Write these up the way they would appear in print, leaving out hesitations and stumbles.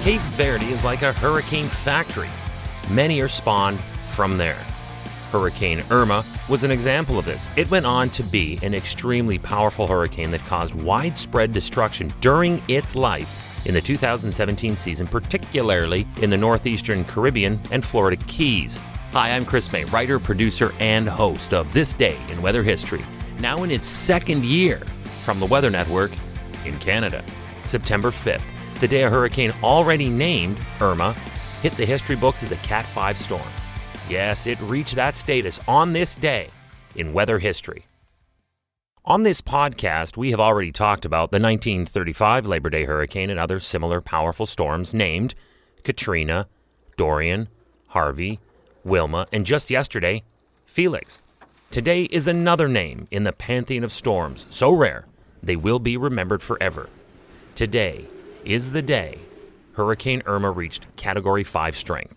Cape Verde is like a hurricane factory. Many are spawned from there. Hurricane Irma was an example of this. It went on to be an extremely powerful hurricane that caused widespread destruction during its life in the 2017 season, particularly in the northeastern Caribbean and Florida Keys. Hi, I'm Chris May, writer, producer, and host of This Day in Weather History, now in its second year from the Weather Network in Canada. September 5th, the day a hurricane already named Irma hit the history books as a Cat 5 storm. Yes, it reached that status on this day in weather history. On this podcast, we have already talked about the 1935 Labor Day hurricane and other similar powerful storms named Katrina, Dorian, Harvey, Wilma, and just yesterday, Felix. Today is another name in the pantheon of storms, so rare they will be remembered forever. Today is the day Hurricane Irma reached Category 5 strength.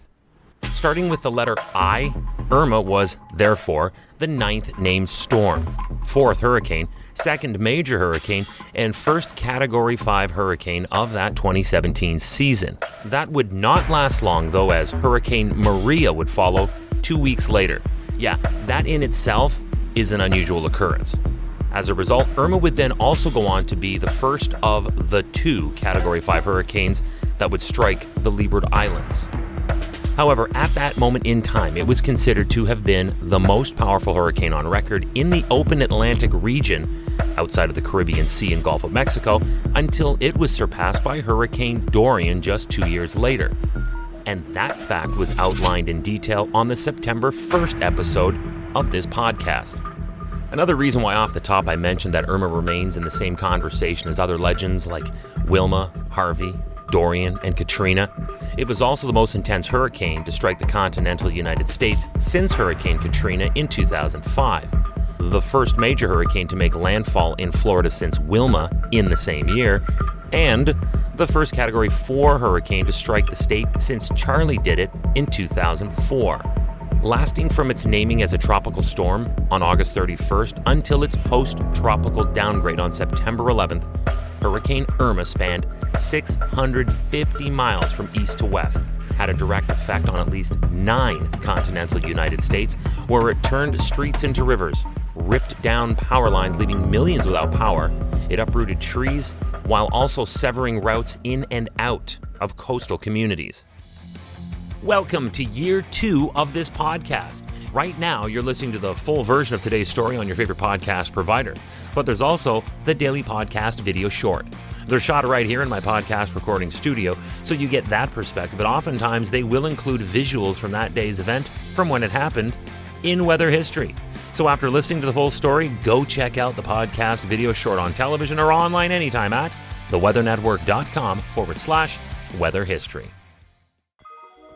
Starting with the letter I, Irma was, therefore, the 9th named storm, 4th hurricane, 2nd major hurricane, and 1st Category 5 hurricane of that 2017 season. That would not last long, though, as Hurricane Maria would follow 2 weeks later. Yeah, that in itself is an unusual occurrence. As a result, Irma would then also go on to be the first of the 2 Category 5 hurricanes that would strike the Leeward Islands. However, at that moment in time, it was considered to have been the most powerful hurricane on record in the open Atlantic region outside of the Caribbean Sea and Gulf of Mexico until it was surpassed by Hurricane Dorian just 2 years later. And that fact was outlined in detail on the September 1st episode of this podcast. Another reason why off the top I mentioned that Irma remains in the same conversation as other legends like Wilma, Harvey, Dorian, and Katrina. It was also the most intense hurricane to strike the continental United States since Hurricane Katrina in 2005. The first major hurricane to make landfall in Florida since Wilma in the same year, and the first Category 4 hurricane to strike the state since Charley did it in 2004. Lasting from its naming as a tropical storm on August 31st until its post-tropical downgrade on September 11th, Hurricane Irma spanned 650 miles from east to west, had a direct effect on at least 9 continental United States, where it turned streets into rivers, ripped down power lines, leaving millions without power. It uprooted trees while also severing routes in and out of coastal communities. Welcome to year 2 of this podcast. Right now, you're listening to the full version of today's story on your favorite podcast provider. But there's also the daily podcast video short. They're shot right here in my podcast recording studio, so you get that perspective. But oftentimes, they will include visuals from that day's event, from when it happened, in weather history. So after listening to the full story, go check out the podcast video short on television or online anytime at theweathernetwork.com/weather history.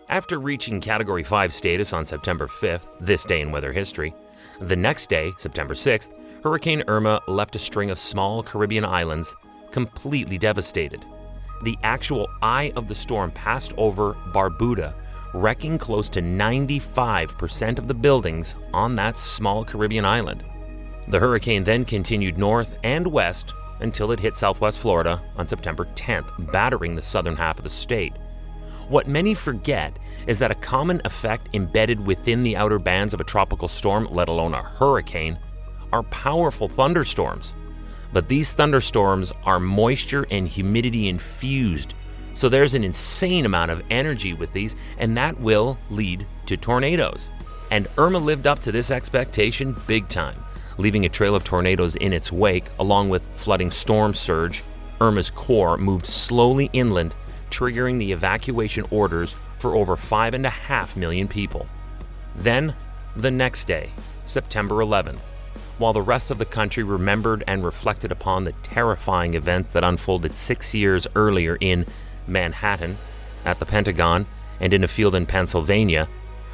After reaching Category 5 status on September 5th, this day in weather history, the next day, September 6th, Hurricane Irma left a string of small Caribbean islands completely devastated. The actual eye of the storm passed over Barbuda, wrecking close to 95% of the buildings on that small Caribbean island. The hurricane then continued north and west until it hit southwest Florida on September 10th, battering the southern half of the state. What many forget is that a common effect embedded within the outer bands of a tropical storm, let alone a hurricane, are powerful thunderstorms. But these thunderstorms are moisture and humidity infused, so there's an insane amount of energy with these, and that will lead to tornadoes. And Irma lived up to this expectation big time, leaving a trail of tornadoes in its wake, along with flooding storm surge. Irma's core moved slowly inland, triggering the evacuation orders for over 5.5 million people. Then, the next day, September 11th, while the rest of the country remembered and reflected upon the terrifying events that unfolded 6 years earlier in Manhattan, at the Pentagon, and in a field in Pennsylvania,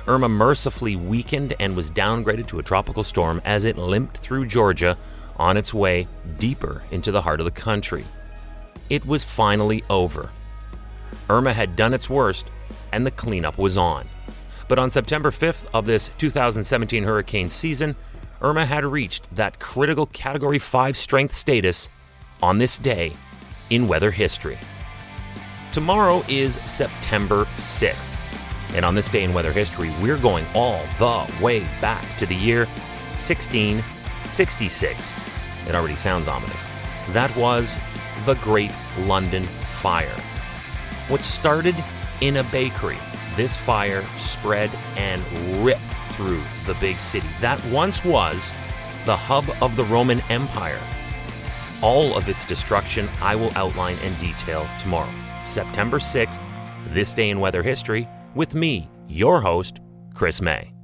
Irma mercifully weakened and was downgraded to a tropical storm as it limped through Georgia on its way deeper into the heart of the country. It was finally over. Irma had done its worst, and the cleanup was on. But on September 5th of this 2017 hurricane season, Irma had reached that critical Category 5 strength status on this day in weather history. Tomorrow is September 6th. And on this day in weather history, we're going all the way back to the year 1666. It already sounds ominous. That was the Great London Fire. What started in a bakery, this fire spread and ripped through the big city. That once was the hub of the Roman Empire. All of its destruction I will outline in detail tomorrow, September 6th, this day in weather history, with me, your host, Chris May.